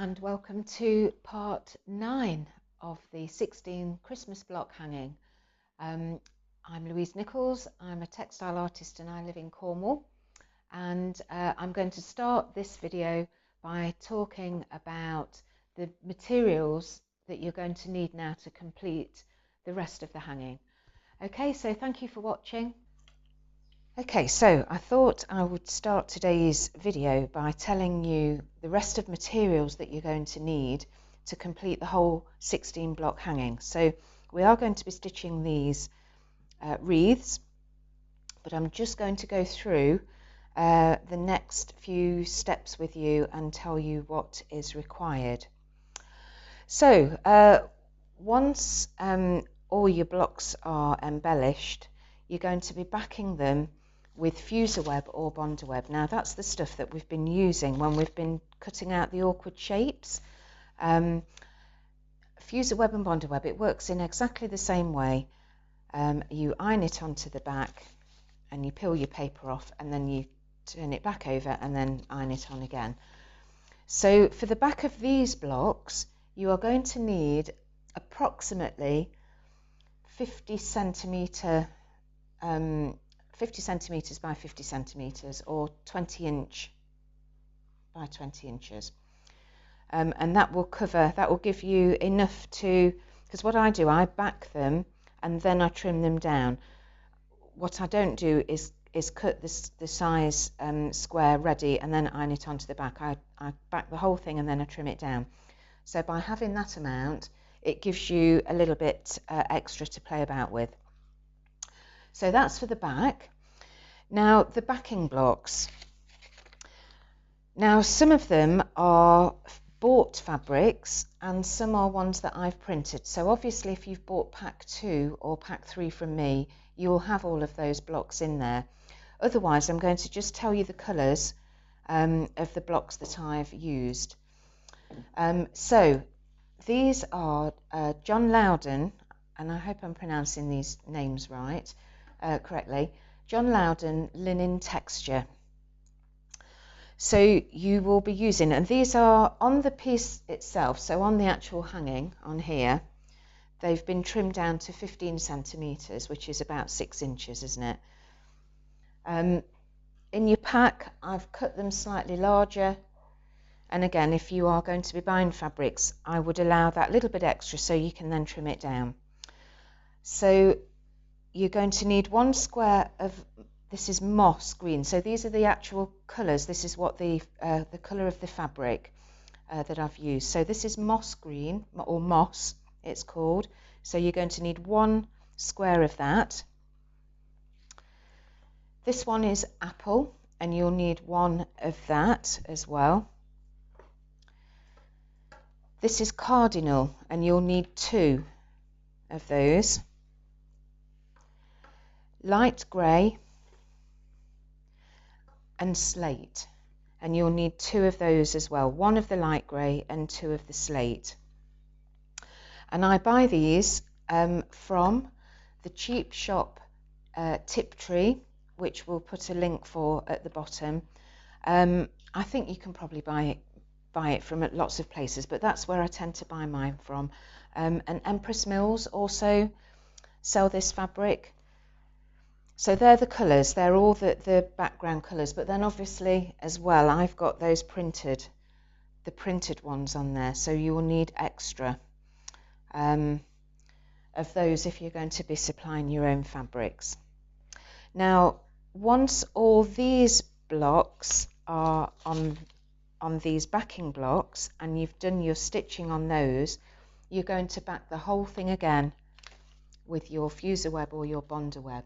and welcome to part 9 of the 16 Christmas block hanging. I'm Louise Nichols, I'm a textile artist and I live in Cornwall, and I'm going to start this video by talking about the materials that you're going to need now to complete the rest of the hanging. Okay, so thank you for watching. Okay, so I thought I would start today's video by telling you the rest of materials that you're going to need to complete the whole 16 block hanging. So we are going to be stitching these wreaths, but I'm just going to go through the next few steps with you and tell you what is required. So once all your blocks are embellished, you're going to be backing them with fuser web or bonder web. Now that's the stuff that we've been using when we've been cutting out the awkward shapes. Fuser web and bonder web, it works in exactly the same way. You iron it onto the back and you peel your paper off and then you turn it back over and then iron it on again. So for the back of these blocks you are going to need approximately 50 centimetres by 50 centimetres or 20 inch by 20 inches. And that will give you enough to, because what I do, I back them and then I trim them down. What I don't do is cut the size square ready and then iron it onto the back. I back the whole thing and then I trim it down. So by having that amount, it gives you a little bit extra to play about with. So that's for the back. Now the backing blocks. Now some of them are bought fabrics and some are ones that I've printed. So obviously if you've bought pack 2 or pack 3 from me, you'll have all of those blocks in there. Otherwise I'm going to just tell you the colours of the blocks that I've used. So these are John Loudon, and I hope I'm pronouncing these names right, correctly, John Loudon linen texture. So you will be using, and these are on the piece itself, so on the actual hanging on here, they've been trimmed down to 15 centimetres, which is about 6 inches, isn't it? In your pack, I've cut them slightly larger. And again, if you are going to be buying fabrics, I would allow that little bit extra so you can then trim it down. So you're going to need 1 square of, this is moss green. So these are the actual colours. This is what the colour of the fabric that I've used. So this is moss green, or moss it's called. So you're going to need 1 square of that. This one is apple, and you'll need 1 of that as well. This is cardinal, and you'll need 2 of those. Light grey and slate, and you'll need 2 of those as well. 1 of the light grey and 2 of the slate. And I buy these from the cheap shop Tiptree, which we'll put a link for at the bottom. I think you can probably buy it from lots of places, but that's where I tend to buy mine from. And Empress Mills also sell this fabric. So they're the colours, they're all the background colours, but then obviously as well I've got those printed ones on there, so you will need extra of those if you're going to be supplying your own fabrics. Now once all these blocks are on these backing blocks and you've done your stitching on those, you're going to back the whole thing again with your fuser web or your bonder web.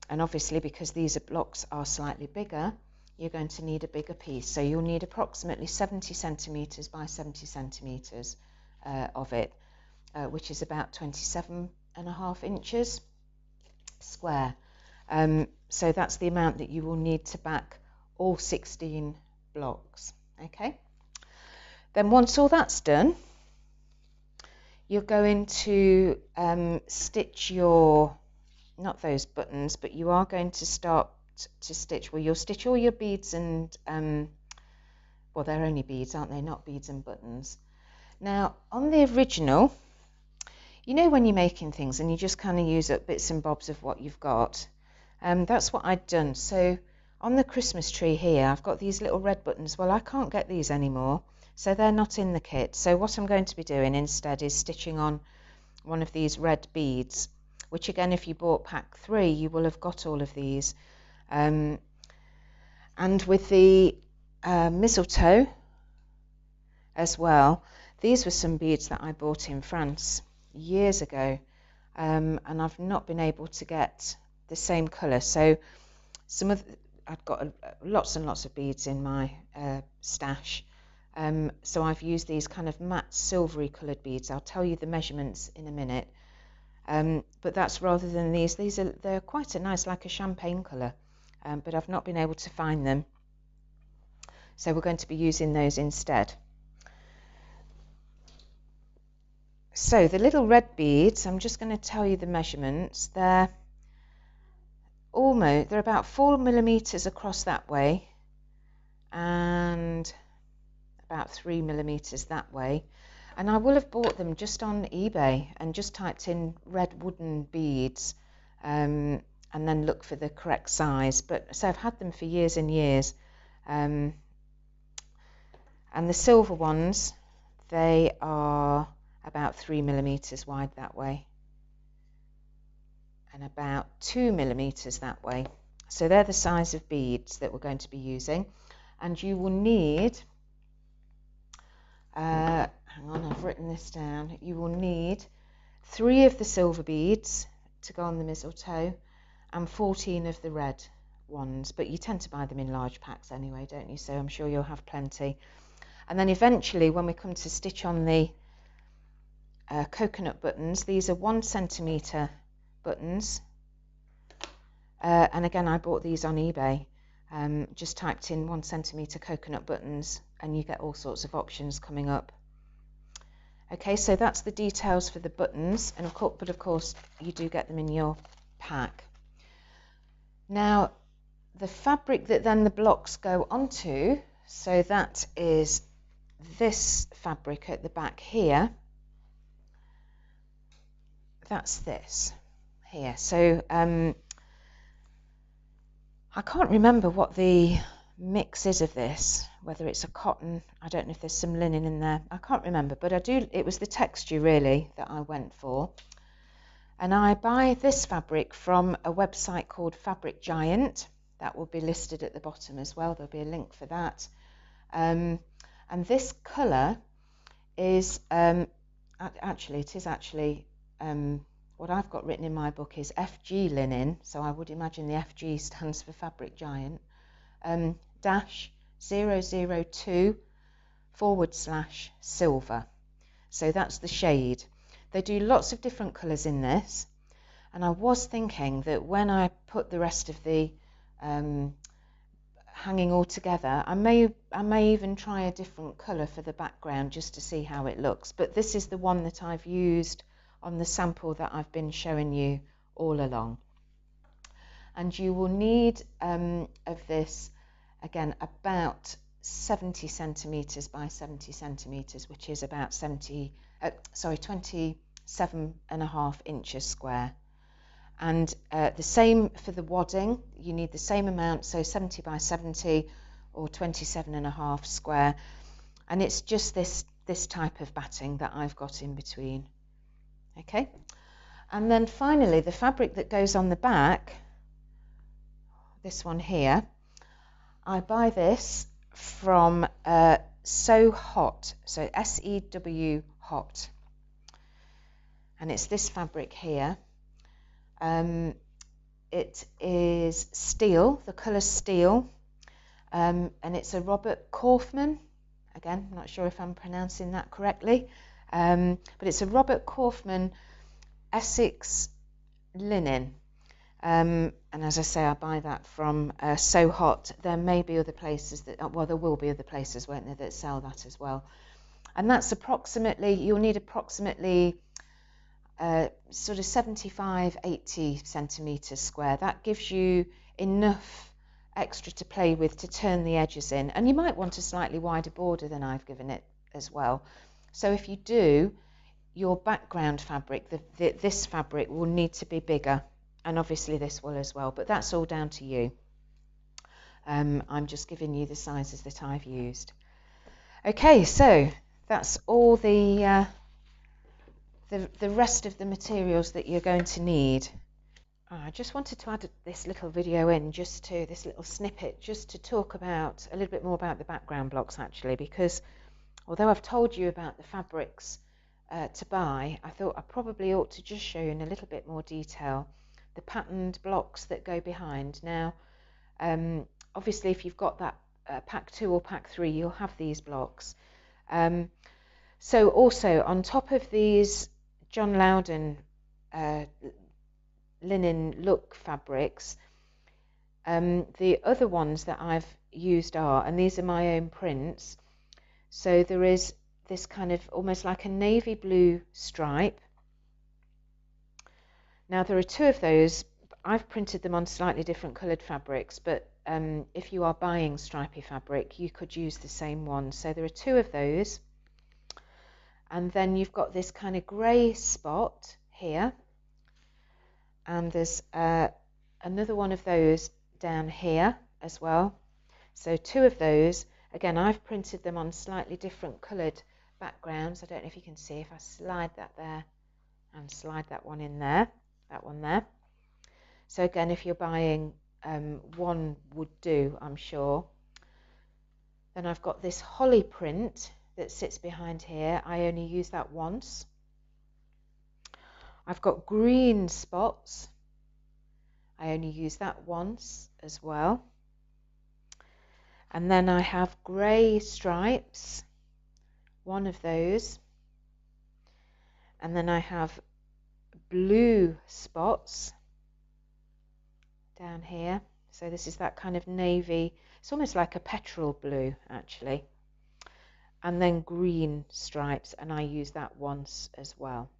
And obviously because these blocks are slightly bigger, you're going to need a bigger piece. So you'll need approximately 70 centimetres by 70 centimetres of it, which is about 27.5 inches square. So that's the amount that you will need to back all 16 blocks. Okay, then once all that's done, you're going to stitch your, not those buttons, but you are going to start to stitch, well, you'll stitch all your beads and Well, they're only beads, aren't they? Not beads and buttons. Now, on the original, you know when you're making things and you just kind of use up bits and bobs of what you've got? That's what I'd done. So on the Christmas tree here, I've got these little red buttons. Well, I can't get these anymore, so they're not in the kit. So what I'm going to be doing instead is stitching on one of these red beads, which again, if you bought pack 3, you will have got all of these. And with the mistletoe as well, these were some beads that I bought in France years ago, and I've not been able to get the same colour. So I've got lots and lots of beads in my stash. So I've used these kind of matte silvery coloured beads. I'll tell you the measurements in a minute. But that's rather than these. They're quite a nice, like a champagne colour, but I've not been able to find them. So we're going to be using those instead. So the little red beads, I'm just going to tell you the measurements. They're about 4 millimeters across that way and about 3 millimeters that way. And I will have bought them just on eBay and just typed in red wooden beads and then look for the correct size. But so I've had them for years and years. And the silver ones, they are about 3 millimeters wide that way and about 2 millimeters that way. So they're the size of beads that we're going to be using. And you will need, hang on, I've written this down. You will need 3 of the silver beads to go on the mistletoe and 14 of the red ones. But you tend to buy them in large packs anyway, don't you? So I'm sure you'll have plenty. And then eventually, when we come to stitch on the coconut buttons, these are 1 centimetre buttons. And again, I bought these on eBay. Just typed in 1 centimetre coconut buttons and you get all sorts of options coming up. Okay, so that's the details for the buttons, and but of course you do get them in your pack. Now, the fabric that then the blocks go onto, so that is this fabric at the back here. That's this here. So I can't remember what the mix is of this, whether it's a cotton, I don't know if there's some linen in there, I can't remember, but it was the texture really that I went for. And I buy this fabric from a website called Fabric Giant. That will be listed at the bottom as well, there'll be a link for that. And this colour is, actually what I've got written in my book is FG linen, so I would imagine the FG stands for Fabric Giant, -002/silver. So that's the shade. They do lots of different colours in this, and I was thinking that when I put the rest of the hanging all together, I may even try a different colour for the background just to see how it looks. But this is the one that I've used on the sample that I've been showing you all along. And you will need of this, again, about 70 centimetres by 70 centimetres, which is about 27.5 inches square. And the same for the wadding, you need the same amount, so 70 by 70 or 27.5 square. And it's just this type of batting that I've got in between. Okay, and then finally the fabric that goes on the back, this one here, I buy this from Sew Hot, so SEW Hot, and it's this fabric here. It is steel, the colour steel, and it's a Robert Kaufman. Again, I'm not sure if I'm pronouncing that correctly, but it's a Robert Kaufman Essex linen. And as I say, I buy that from Sew Hot. There may be other places that, well, there will be other places, won't there, that sell that as well. And that's approximately, you'll need approximately sort of 75-80 centimetres square. That gives you enough extra to play with to turn the edges in, and you might want a slightly wider border than I've given it as well. So if you do, your background fabric, this fabric will need to be bigger, and obviously this will as well, but that's all down to you. I'm just giving you the sizes that I've used. Okay, so that's all the rest of the materials that you're going to need. I just wanted to add this little video in, this little snippet, just to talk about a little bit more about the background blocks actually, because although I've told you about the fabrics to buy, I thought I probably ought to just show you in a little bit more detail the patterned blocks that go behind. Now, obviously if you've got that pack 2 or pack 3, you'll have these blocks. So also on top of these John Loudon linen look fabrics, the other ones that I've used are, and these are my own prints, so there is this kind of almost like a navy blue stripe. Now there are 2 of those. I've printed them on slightly different coloured fabrics, but if you are buying stripy fabric, you could use the same one. So there are 2 of those, and then you've got this kind of grey spot here, and there's another one of those down here as well. So 2 of those. Again, I've printed them on slightly different coloured backgrounds. I don't know if you can see if I slide that there and slide that one in there, that one there. So again, if you're buying one would do, I'm sure. Then I've got this holly print that sits behind here. I only use that once. I've got green spots. I only use that once as well. And then I have grey stripes, one of those. And then I have blue spots down here. So this is that kind of navy, it's almost like a petrol blue actually. And then green stripes, and I use that once as well.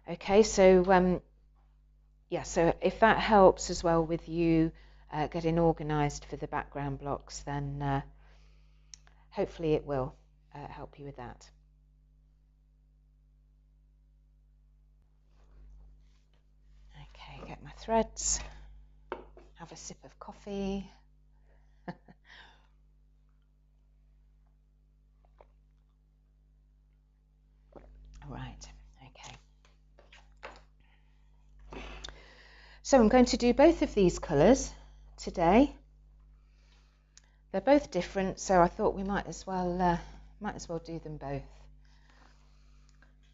Okay, so yeah, so if that helps as well with you getting organised for the background blocks, then hopefully it will help you with that. Okay, get my threads, have a sip of coffee. Right, okay. So I'm going to do both of these colours today. They're both different, so I thought we might as well do them both.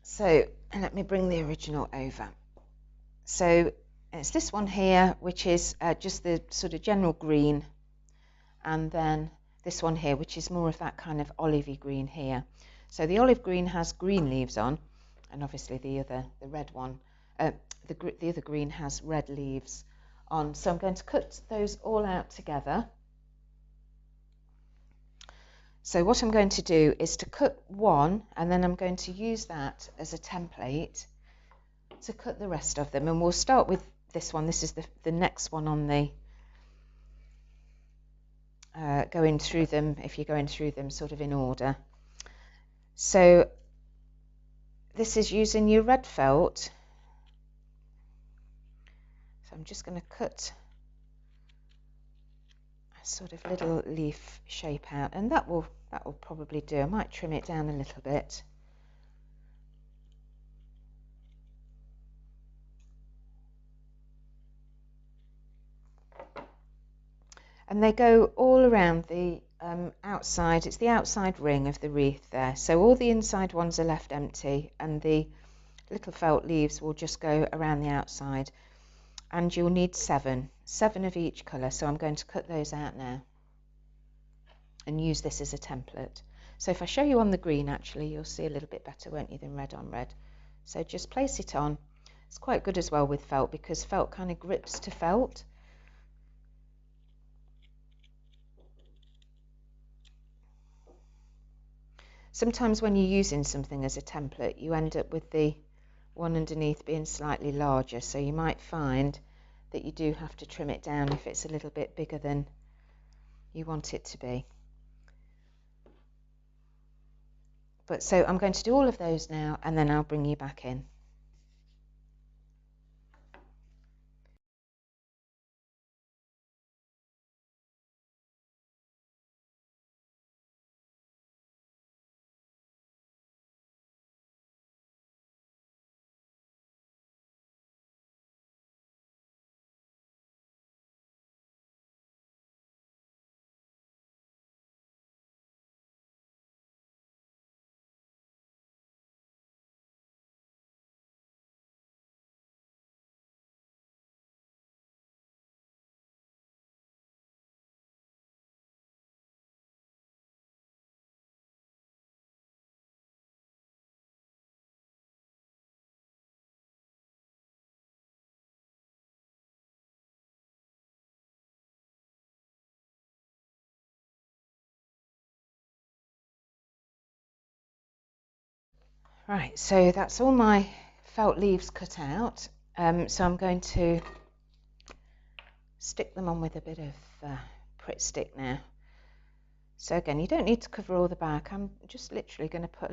So let me bring the original over. So it's this one here, which is just the sort of general green, and then this one here, which is more of that kind of olivey green here. So the olive green has green leaves on, and obviously the red one, the other green has red leaves on. So I'm going to cut those all out together. So what I'm going to do is to cut one, and then I'm going to use that as a template to cut the rest of them. And we'll start with this one. This is the next one on the going through them, if you're going through them sort of in order. So this is using your red felt. So I'm just going to cut a sort of little leaf shape out, and that will probably do. I might trim it down a little bit. And they go all around the outside. It's the outside ring of the wreath there. So all the inside ones are left empty, and the little felt leaves will just go around the outside. And you'll need 7 of each colour. So I'm going to cut those out now and use this as a template. So if I show you on the green, actually, you'll see a little bit better, won't you, than red on red. So just place it on. It's quite good as well with felt, because felt kind of grips to felt. Sometimes when you're using something as a template, you end up with the one underneath being slightly larger, so you might find that you do have to trim it down if it's a little bit bigger than you want it to be. But so I'm going to do all of those now, and then I'll bring you back in. Right, so that's all my felt leaves cut out. So I'm going to stick them on with a bit of Pritt stick now. So again, you don't need to cover all the back. I'm just literally going to put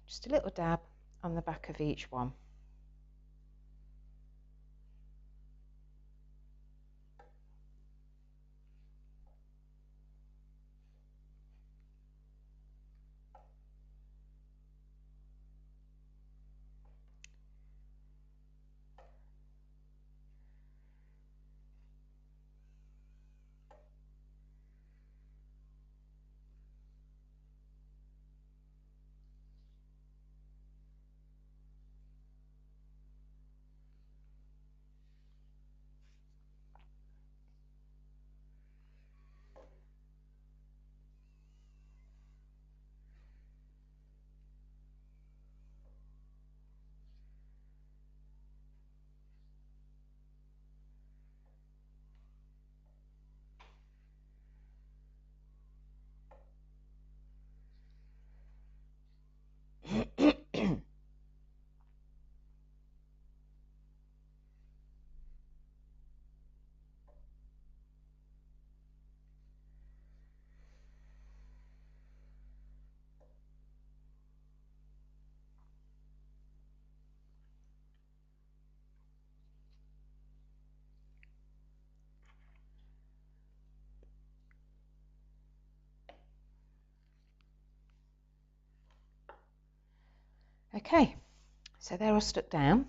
just a little dab on the back of each one. Okay, so they're all stuck down,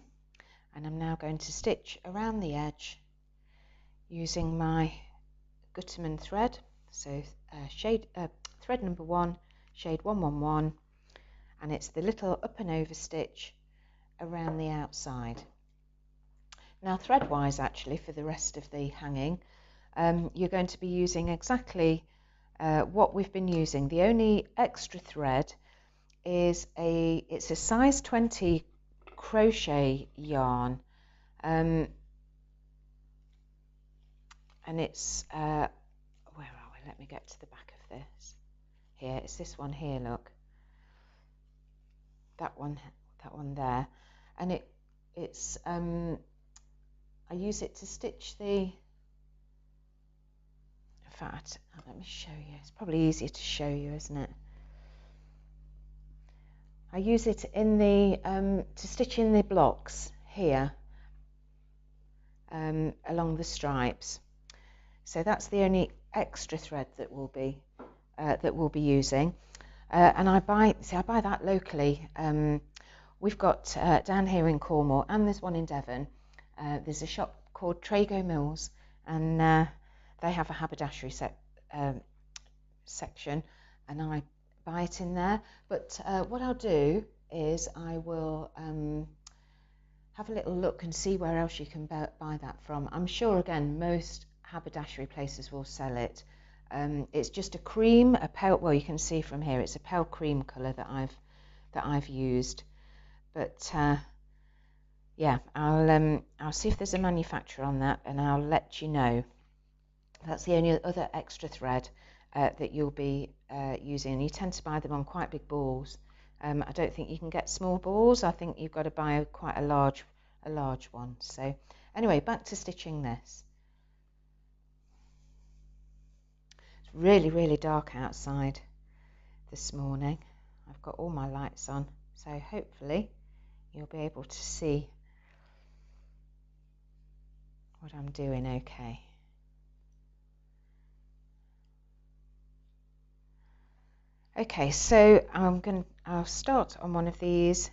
and I'm now going to stitch around the edge using my Gutermann thread. So thread number 1, shade 111, and it's the little up and over stitch around the outside. Now thread wise, actually, for the rest of the hanging, you're going to be using exactly what we've been using. The only extra thread is it's a size 20 crochet yarn, and it's where are we? Let me get to the back of this. Here, it's this one here. Look, that one there, and it's I use it to stitch the. In fact, let me show you. It's probably easier to show you, isn't it? I use it in the to stitch in the blocks here along the stripes. So that's the only extra thread that we'll be using. And I buy that locally. We've got down here in Cornwall, and there's one in Devon. There's a shop called Trago Mills, and they have a haberdashery section, and I buy it in there. But what I'll do is I will have a little look and see where else you can buy that from. I'm sure, again, most haberdashery places will sell it. It's just a cream, a pale. Well, you can see from here, it's a pale cream colour that I've used. But yeah, I'll see if there's a manufacturer on that, and I'll let you know. That's the only other extra thread that you'll be using. And you tend to buy them on quite big balls. I don't think you can get small balls. I think you've got to buy quite a large a large one. So anyway, back to stitching this. It's really, really dark outside this morning. I've got all my lights on, so hopefully you'll be able to see what I'm doing okay. Okay, so I'll start on one of these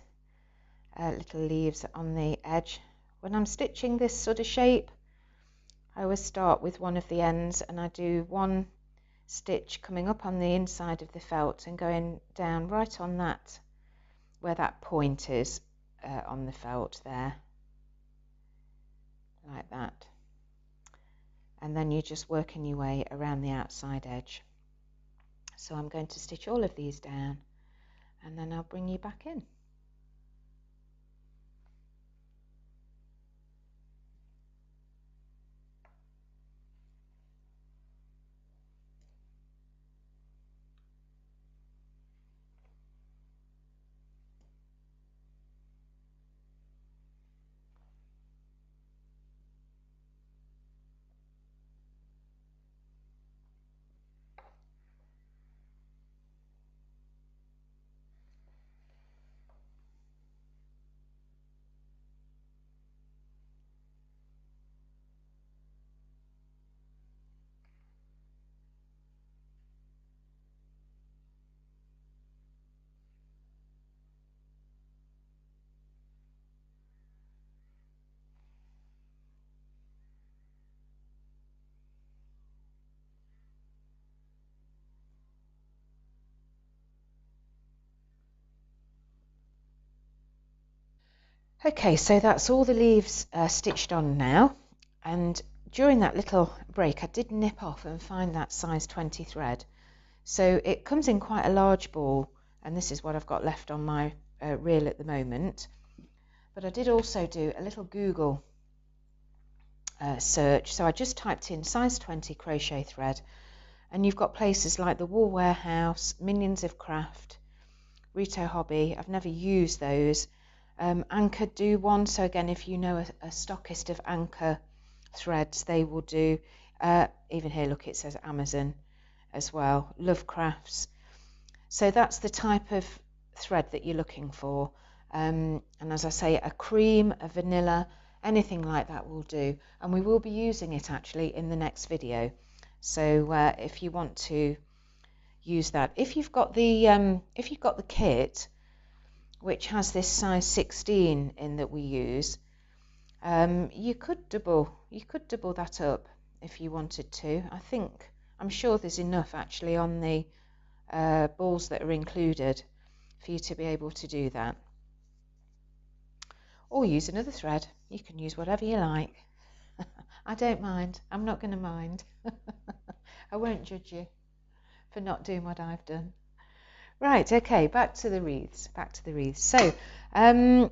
little leaves on the edge. When I'm stitching this sort of shape, I always start with one of the ends and I do one stitch coming up on the inside of the felt and going down right on that, where that point is on the felt there, like that. And then you're just working your way around the outside edge. So I'm going to stitch all of these down and then I'll bring you back in. Okay, so that's all the leaves stitched on now, and during that little break I did nip off and find that size 20 thread. So it comes in quite a large ball, and this is what I've got left on my reel at the moment. But I did also do a little Google search, so I just typed in size 20 crochet thread, and you've got places like the Wool Warehouse, Minions of Craft, Rito Hobby. I've never used those. Anchor do one, so again, if you know a stockist of Anchor threads, they will do. Even here, look, it says Amazon as well. Love Crafts. So that's the type of thread that you're looking for. And as I say, a cream, a vanilla, anything like that will do. And we will be using it actually in the next video. So if you want to use that, if you've got the kit, which has this size 16 in that we use, you could double that up if you wanted to. I'm sure there's enough actually on the balls that are included for you to be able to do that. Or use another thread. You can use whatever you like. I don't mind. I'm not going to mind. I won't judge you for not doing what I've done. Right, okay, back to the wreaths. So,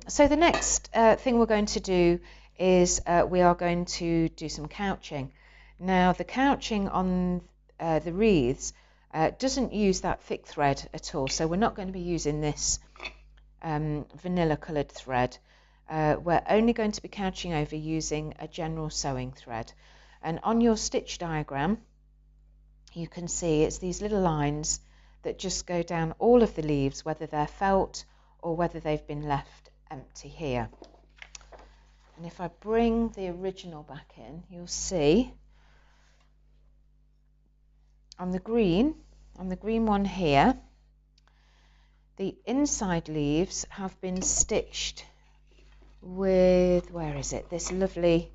so the next thing we're going to do is we are going to do some couching. Now, the couching on the wreaths doesn't use that thick thread at all, so we're not going to be using this vanilla coloured thread. We're only going to be couching over using a general sewing thread. And on your stitch diagram, you can see it's these little lines that just go down all of the leaves, whether they're felt or whether they've been left empty here. And if I bring the original back in, you'll see on the green one here, the inside leaves have been stitched with, where is it, this lovely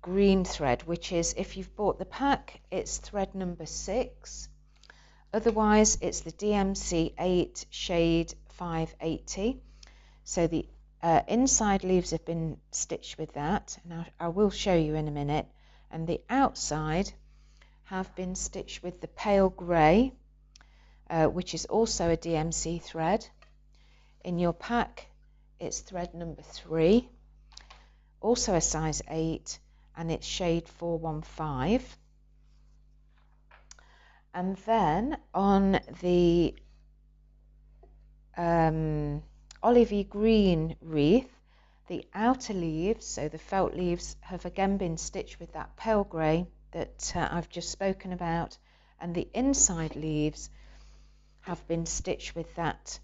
green thread, which is, if you've bought the pack, it's thread number 6. Otherwise, it's the DMC 8 shade 580. So the inside leaves have been stitched with that, and I will show you in a minute. And the outside have been stitched with the pale grey, which is also a DMC thread. In your pack, it's thread number 3, also a size 8, and it's shade 415. And then on the olivey green wreath, The outer leaves, so the felt leaves, have again been stitched with that pale grey that I've just spoken about, and the inside leaves have been stitched with that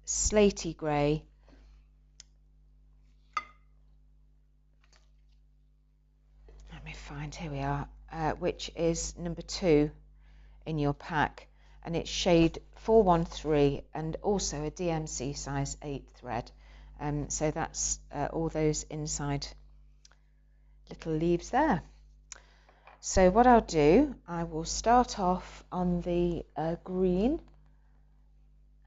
slaty grey. Let me find, here we are, which is number 2 in your pack, and it's shade 413 and also a DMC size 8 thread. So that's all those inside little leaves there. So what I'll do, I will start off on the green,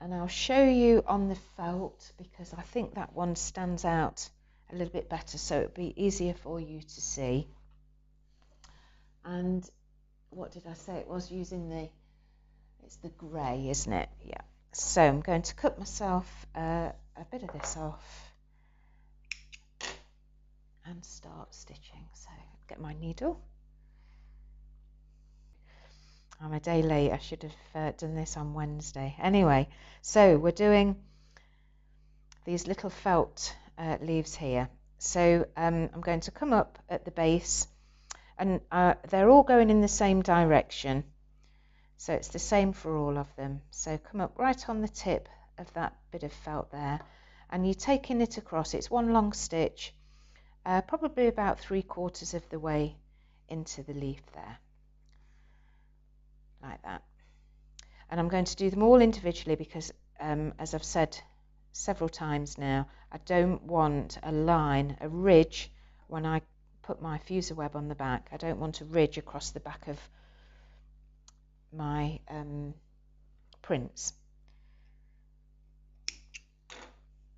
and I'll show you on the felt because I think that one stands out a little bit better, so it'll be easier for you to see. And what did I say it was, using the, it's the grey, isn't it? Yeah. So I'm going to cut myself a bit of this off and start stitching. So get my needle. I'm a day late. I should have done this on Wednesday. Anyway, so we're doing these little felt leaves here. So I'm going to come up at the base, and they're all going in the same direction. So it's the same for all of them. So come up right on the tip of that bit of felt there, and you're taking it across. It's one long stitch, probably about 3/4 of the way into the leaf there, like that. And I'm going to do them all individually because, as I've said several times now, I don't want a line, a ridge, when I put my fuser web on the back. I don't want a ridge across the back of my prints.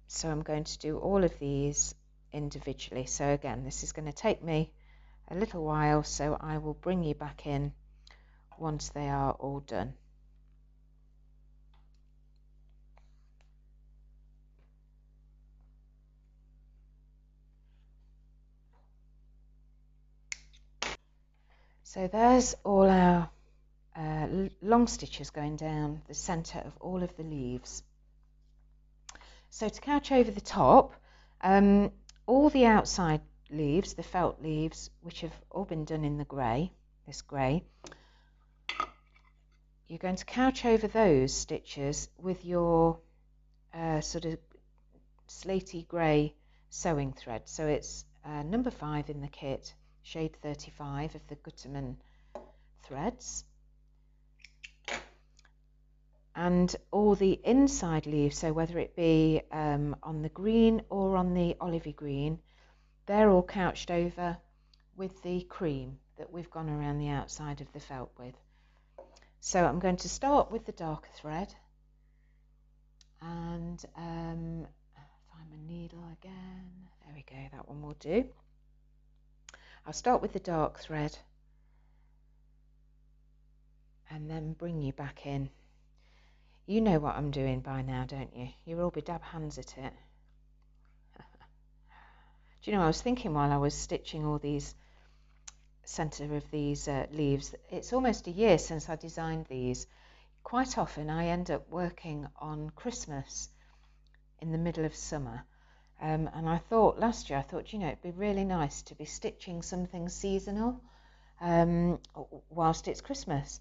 So I'm going to do all of these individually. So again, this is going to take me a little while, so I will bring you back in once they are all done. So there's all our long stitches going down the centre of all of the leaves. So to couch over the top, all the outside leaves, the felt leaves, which have all been done in the grey, this grey, you're going to couch over those stitches with your sort of slaty grey sewing thread. So it's number 5 in the kit, shade 35 of the Gutermann threads. And all the inside leaves, so whether it be on the green or on the olivey green, they're all couched over with the cream that we've gone around the outside of the felt with. So I'm going to start with the darker thread and find my needle again. There we go, that one will do. I'll start with the dark thread and then bring you back in. You know what I'm doing by now, don't you? You'll all be dab hands at it. Do you know, I was thinking while I was stitching all these centre of these leaves, it's almost a year since I designed these. Quite often I end up working on Christmas in the middle of summer, and I thought last year, you know, it'd be really nice to be stitching something seasonal whilst it's Christmas.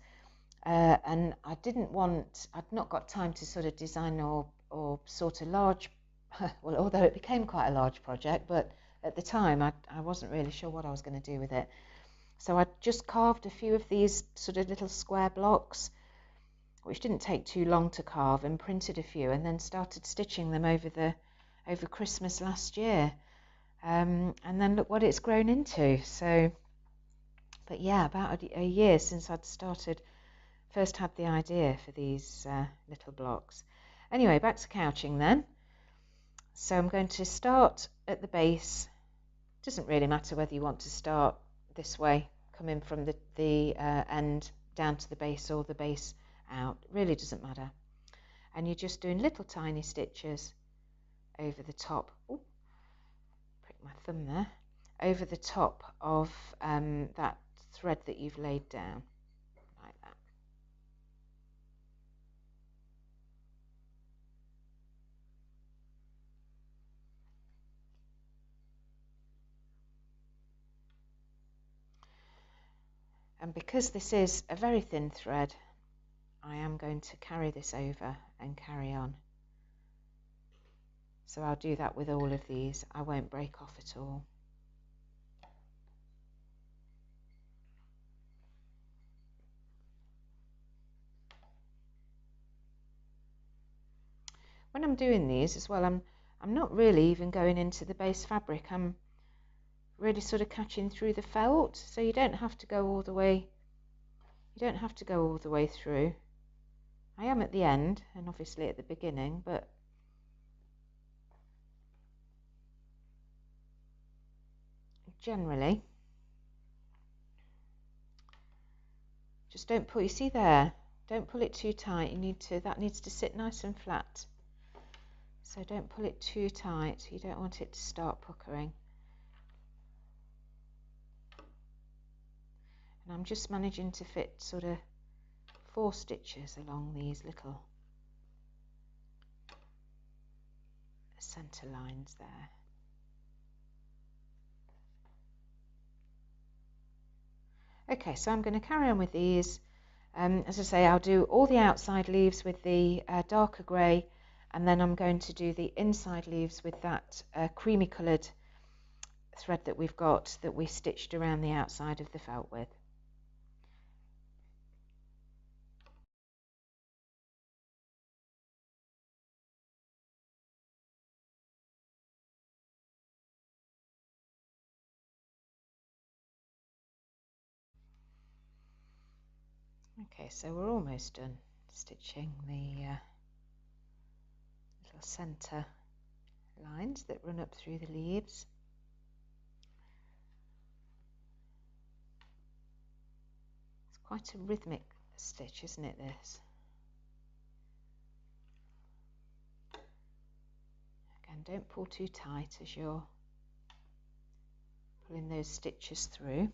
And I didn't want, I'd not got time to sort of design or sort a large, well, although it became quite a large project, but at the time I wasn't really sure what I was going to do with it. So I just carved a few of these sort of little square blocks, which didn't take too long to carve, and printed a few, and then started stitching them over Christmas last year. And then look what it's grown into. So, but yeah, about a year since I'd first had the idea for these little blocks. Anyway, back to couching then. So I'm going to start at the base. Doesn't really matter whether you want to start this way, coming from the end down to the base or the base out. It really doesn't matter. And you're just doing little tiny stitches over the top. Ooh, prick my thumb there. Over the top of that thread that you've laid down, like that. And because this is a very thin thread, I am going to carry this over and carry on. So I'll do that with all of these. I won't break off at all. When I'm doing these as well, I'm not really even going into the base fabric. I'm really sort of catching through the felt, so you don't have to go all the way. You don't have to go all the way through. I am at the end and obviously at the beginning, but generally, just don't pull. You see there? Don't pull it too tight. That needs to sit nice and flat. So don't pull it too tight. You don't want it to start puckering. And I'm just managing to fit sort of 4 stitches along these little centre lines there. Okay, so I'm going to carry on with these. As I say, I'll do all the outside leaves with the darker grey, and then I'm going to do the inside leaves with that creamy coloured thread that we've got that we stitched around the outside of the felt with. Okay, so we're almost done stitching the little centre lines that run up through the leaves. It's quite a rhythmic stitch, isn't it, this? Again, don't pull too tight as you're pulling those stitches through.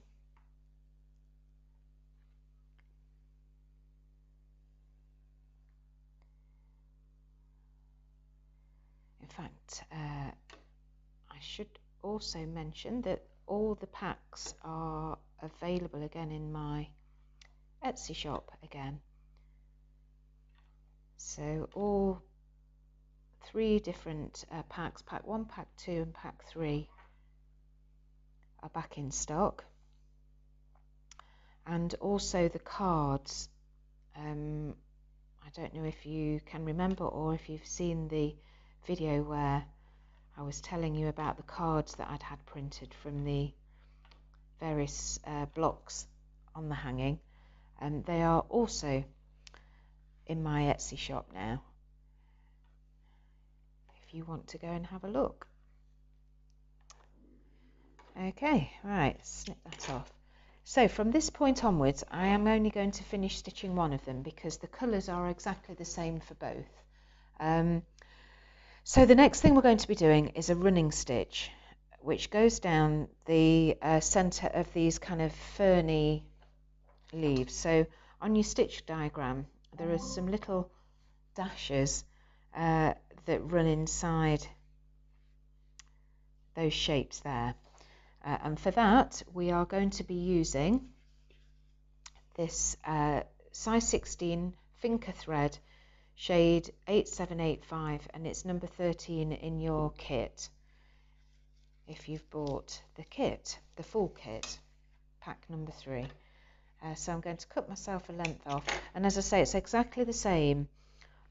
In fact, I should also mention that all the packs are available again in my Etsy shop again. So all 3 different packs, pack 1, pack 2 and pack 3 are back in stock. And also the cards. I don't know if you can remember or if you've seen the video where I was telling you about the cards that I'd had printed from the various blocks on the hanging, and they are also in my Etsy shop now if you want to go and have a look. Okay, right, snip that off. So from this point onwards, I am only going to finish stitching one of them because the colours are exactly the same for both. So the next thing we're going to be doing is a running stitch, which goes down the centre of these kind of ferny leaves. So on your stitch diagram, there are some little dashes that run inside those shapes there. And for that, we are going to be using this size 16 Finca thread, shade 8785, and it's number 13 in your kit if you've bought the kit, the full kit, pack number 3. So I'm going to cut myself a length off, and as I say, it's exactly the same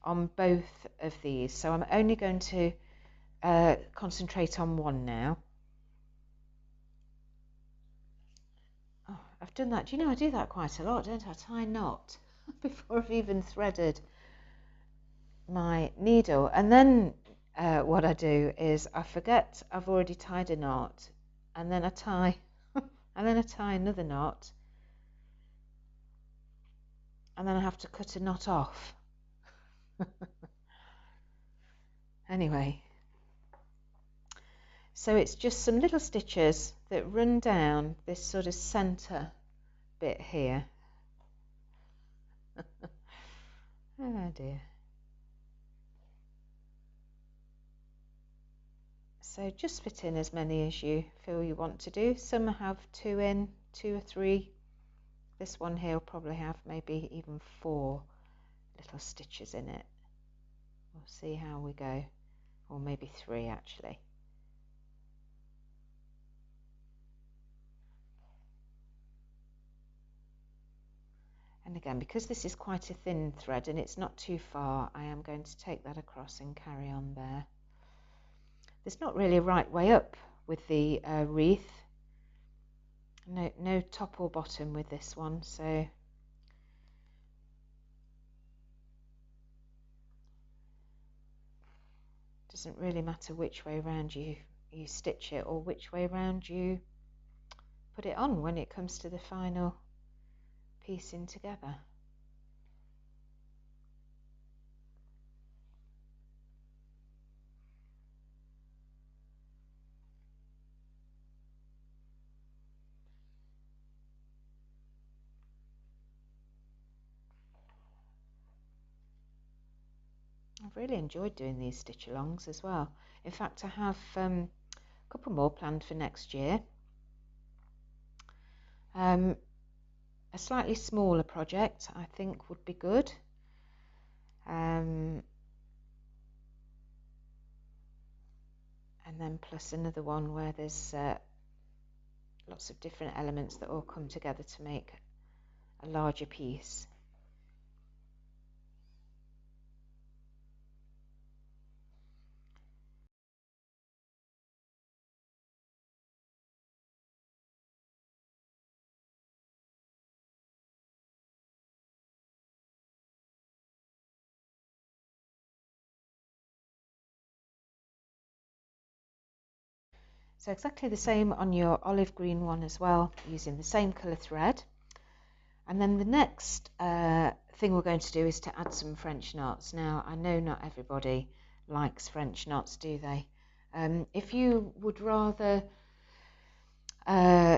on both of these, so I'm only going to concentrate on one now. Oh, I've done that. Do you know I do that quite a lot, don't I? Tie a knot before I've even threaded my needle, and then what I do is I forget I've already tied a knot, and then I tie and then I tie another knot, and then I have to cut a knot off. Anyway, so it's just some little stitches that run down this sort of centre bit here. Oh dear. So just fit in as many as you feel you want to do. Some have 2 in, 2 or 3 This one here will probably have maybe even 4 little stitches in it. We'll see how we go, or maybe 3 actually. And again, because this is quite a thin thread and it's not too far, I am going to take that across and carry on there. There's not really a right way up with the wreath. No top or bottom with this one, so doesn't really matter which way around you stitch it or which way around you put it on when it comes to the final piecing together. I've really enjoyed doing these stitch alongs as well. In fact, I have a couple more planned for next year. A slightly smaller project I think would be good. And then plus another one where there's lots of different elements that all come together to make a larger piece. So exactly the same on your olive green one as well, using the same colour thread. And then the next thing we're going to do is to add some French knots. Now, I know not everybody likes French knots, do they? If you would rather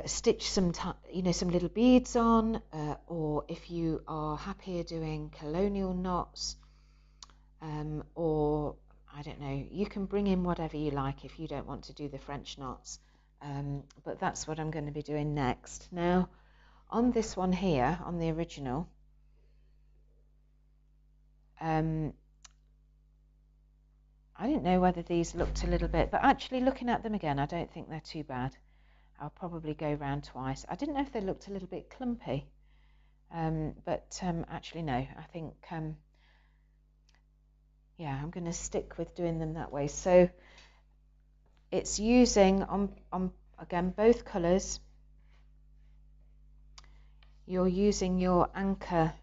stitch some little beads on, or if you are happier doing colonial knots, or I don't know, you can bring in whatever you like if you don't want to do the French knots, but that's what I'm going to be doing next. Now, on this one here, on the original, I didn't know whether these looked a little bit, but actually looking at them again, I don't think they're too bad. I'll probably go round twice. I didn't know if they looked a little bit clumpy, but actually no, I think yeah, I'm going to stick with doing them that way. So it's using on again both colours. You're using your anchor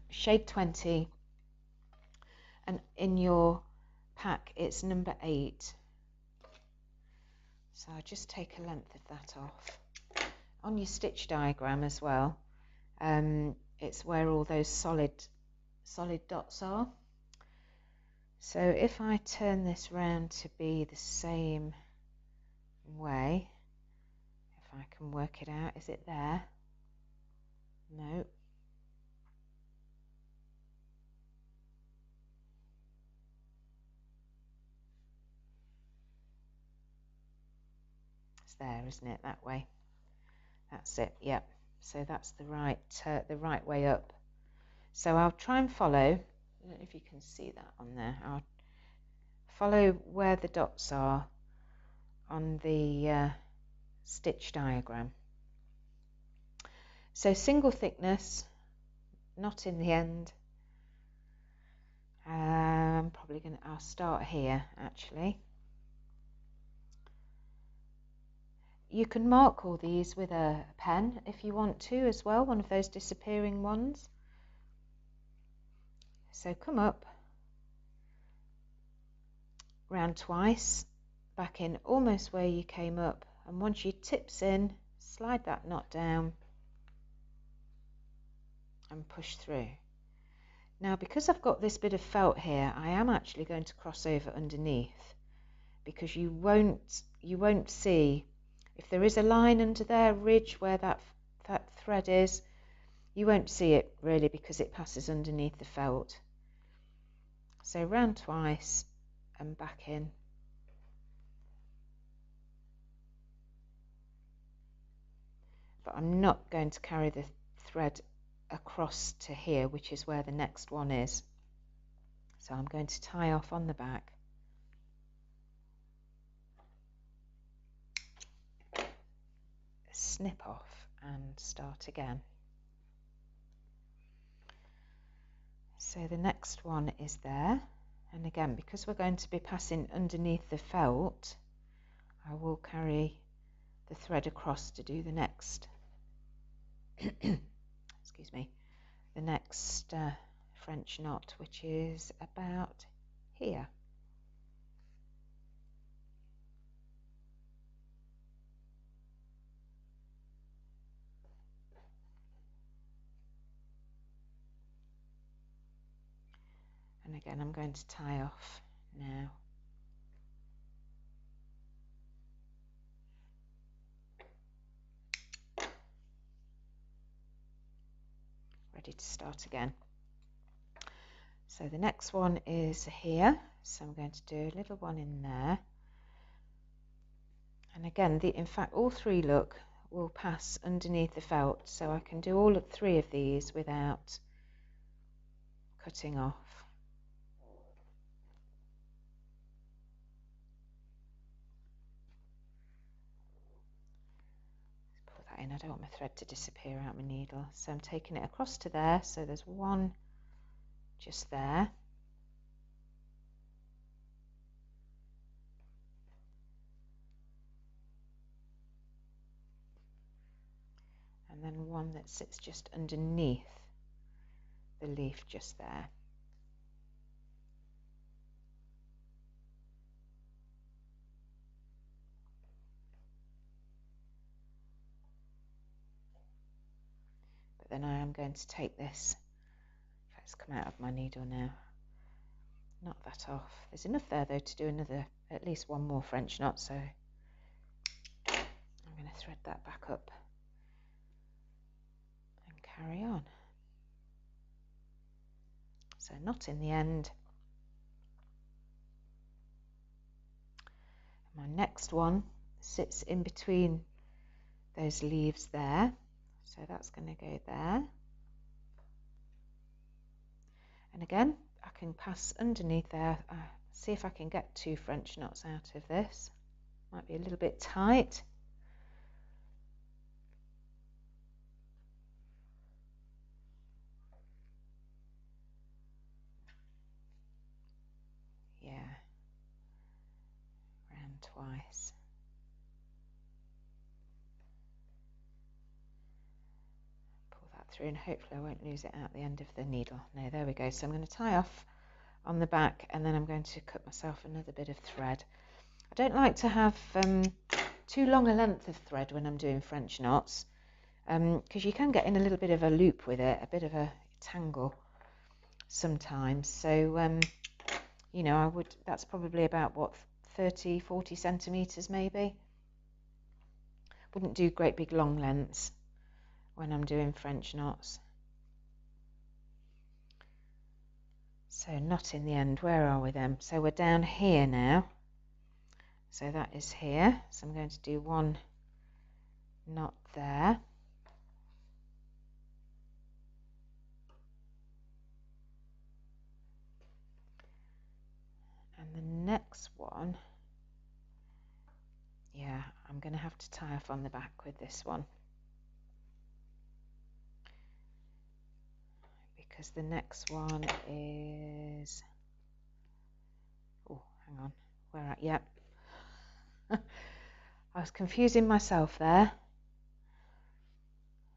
shade 20, and in your pack it's number 8. So I'll just take a length of that off. On your stitch diagram as well, it's where all those solid dots are. So if I turn this round to be the same way, if I can work it out, is it there? No. It's there, isn't it? That way. That's it. Yep. So that's the right way up. So I'll try and follow. I don't know if you can see that on there. I'll follow where the dots are on the stitch diagram. So single thickness, not in the end. I'll start here actually. You can mark all these with a pen if you want to as well, one of those disappearing ones. So come up, round twice, back in almost where you came up, and once your tip's in, slide that knot down and push through. Now, because I've got this bit of felt here, I am actually going to cross over underneath, because you won't see if there is a line under there, ridge where that thread is. You won't see it really because it passes underneath the felt. So round twice and back in. But I'm not going to carry thread across to here, which is where the next one is. So I'm going to tie off on the back, snip off and start again. So the next one is there, and again, because we're going to be passing underneath the felt, I will carry the thread across to do the next excuse me, the next French knot, which is about here. And again, I'm going to tie off now. Ready to start again. So the next one is here, so I'm going to do a little one in there. And again, in fact, all three, look, will pass underneath the felt, so I can do all three of these without cutting off. Pull that in. I don't want my thread to disappear out my needle, so I'm taking it across to there, so there's one just there. And then one that sits just underneath the leaf just there. But then I am going to take this, let's come out of my needle now, knot that off. There's enough there though to do another, at least one more French knot, so I'm going to thread that back up and carry on. So knot in the end. My next one sits in between those leaves there, so that's going to go there. And again, I can pass underneath there, see if I can get 2 French knots out of this. Might be a little bit tight. Yeah, round twice. Pull that through and hopefully I won't lose it out the end of the needle. No, there we go. So I'm going to tie off on the back and then I'm going to cut myself another bit of thread. I don't like to have too long a length of thread when I'm doing French knots, because you can get in a little bit of a loop with it, a bit of a tangle sometimes. So you know, that's probably about what, 30-40 centimeters maybe. Wouldn't do great big long lengths when I'm doing French knots. So knot in the end, where are we then? So we're down here now, so that is here, so I'm going to do one knot there, and the next one, yeah, I'm going to have to tie off on the back with this one, because the next one is, oh, hang on, where at? Yep. I was confusing myself there.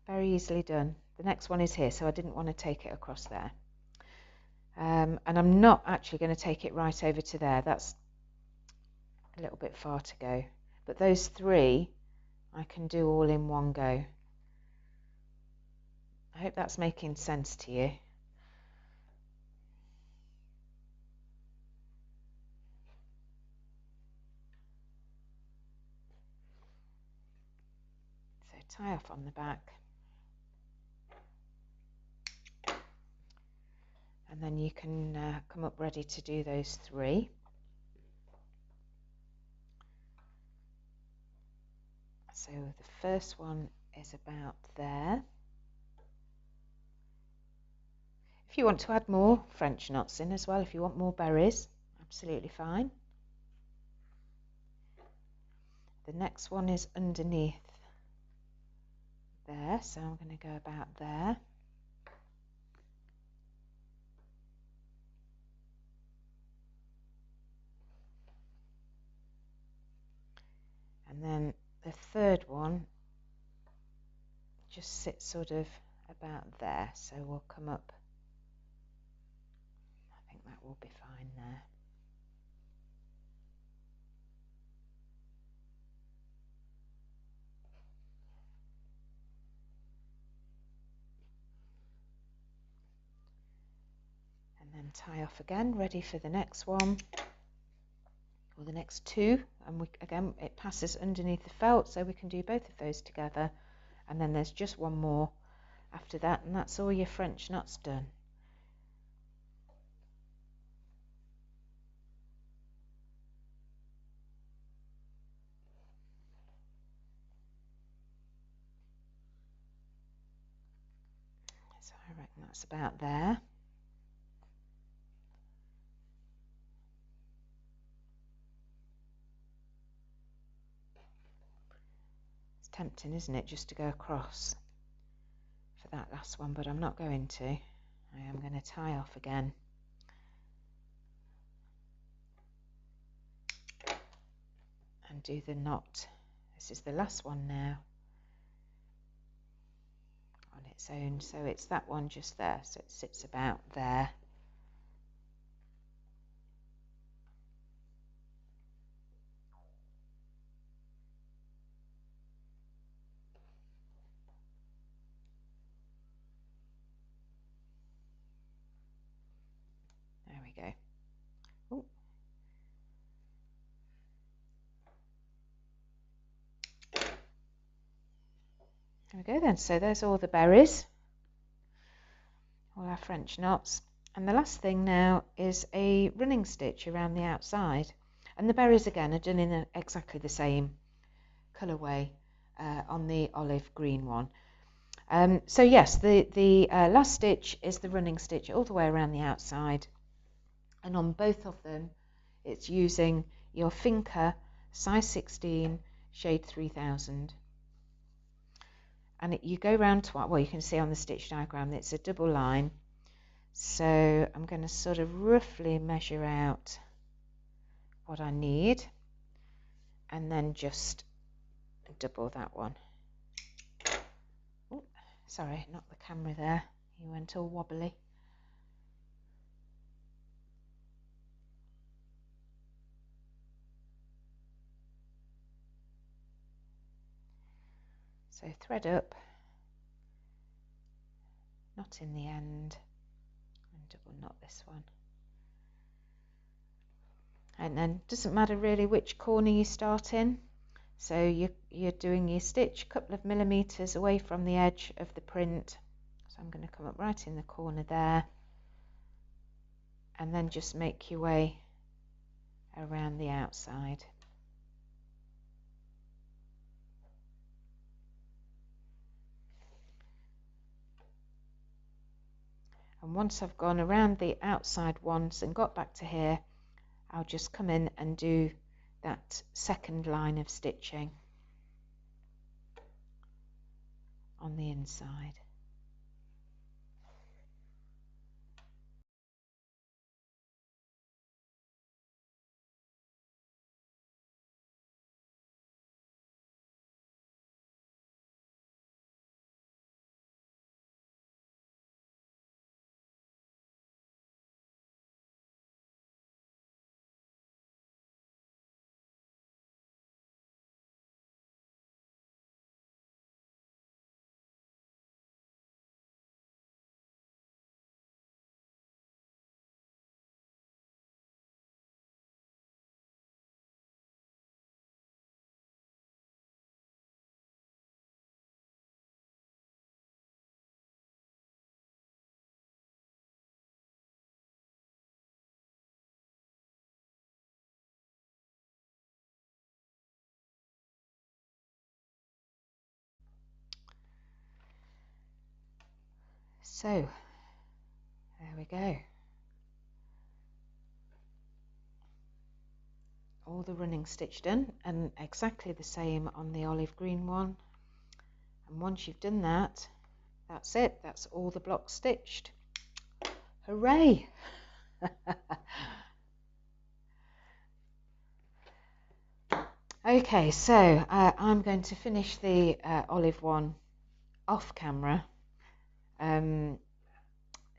Very easily done. The next one is here, so I didn't want to take it across there. And I'm not actually going to take it right over to there. That's a little bit far to go. But those 3 I can do all in one go. I hope that's making sense to you. So tie off on the back. And then you can come up ready to do those 3. So the first one is about there. If you want to add more French knots in as well, if you want more berries, absolutely fine. The next one is underneath there, so I'm going to go about there. And then the third one just sits sort of about there, so we'll come up. I think that will be fine there. And then tie off again, ready for the next one, or the next two. And again, it passes underneath the felt, so we can do both of those together. And then there's just one more after that, and that's all your French knots done. So I reckon that's about there. It's tempting, isn't it, just to go across for that last one, but I'm not going to. I am going to tie off again. And do the knot. This is the last one now on its own, so it's that one just there, so it sits about there. There we go. Ooh. There we go then, so there's all the berries, all our French knots. And the last thing now is a running stitch around the outside, and the berries again are done in exactly the same colourway on the olive green one. So yes, the last stitch is the running stitch all the way around the outside, and on both of them it's using your Finca size 16 shade 3000. And you go round twice. Well, you can see on the stitch diagram that it's a double line, so I'm going to sort of roughly measure out what I need and then just double that one. Ooh, sorry, not the camera there, you went all wobbly. So thread up, knot in the end, and double knot this one. And then doesn't matter really which corner you start in, so you're doing your stitch a couple of millimeters away from the edge of the print. So I'm going to come up right in the corner there, and then just make your way around the outside. And once I've gone around the outside once and got back to here, I'll just come in and do that second line of stitching on the inside. So we go. All the running stitch done, and exactly the same on the olive green one. And once you've done that, that's it. That's all the blocks stitched. Hooray! Okay, so I'm going to finish the olive one off camera.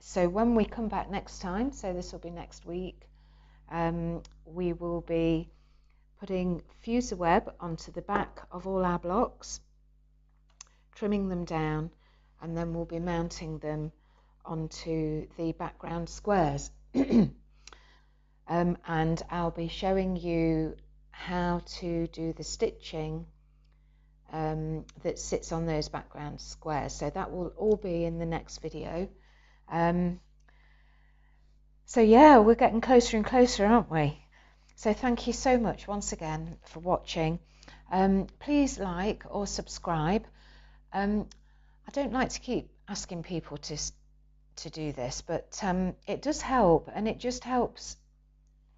So when we come back next time, so this will be next week, we will be putting fusee web onto the back of all our blocks, trimming them down, and then we'll be mounting them onto the background squares. And I'll be showing you how to do the stitching that sits on those background squares. So that will all be in the next video. So yeah, we're getting closer and closer, aren't we? So thank you so much once again for watching. Please like or subscribe. I don't like to keep asking people to do this, but it does help, and it just helps.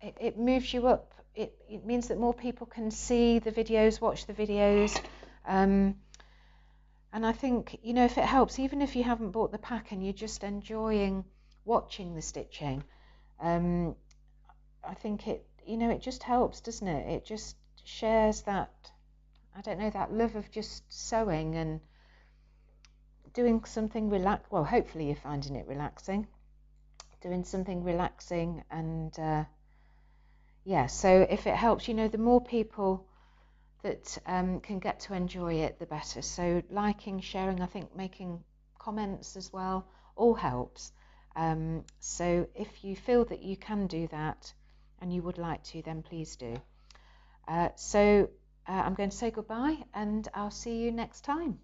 It moves you up. It means that more people can see the videos, watch the videos. And I think, you know, if it helps, even if you haven't bought the pack and you're just enjoying watching the stitching, I think it, you know, it just helps, doesn't it? It just shares that, I don't know, that love of just sewing and doing something well, hopefully you're finding it relaxing, doing something relaxing. And yeah, so if it helps, you know, the more people that can get to enjoy it, the better. So liking, sharing, I think making comments as well, all helps. So if you feel that you can do that and you would like to, then please do. So I'm going to say goodbye, and I'll see you next time.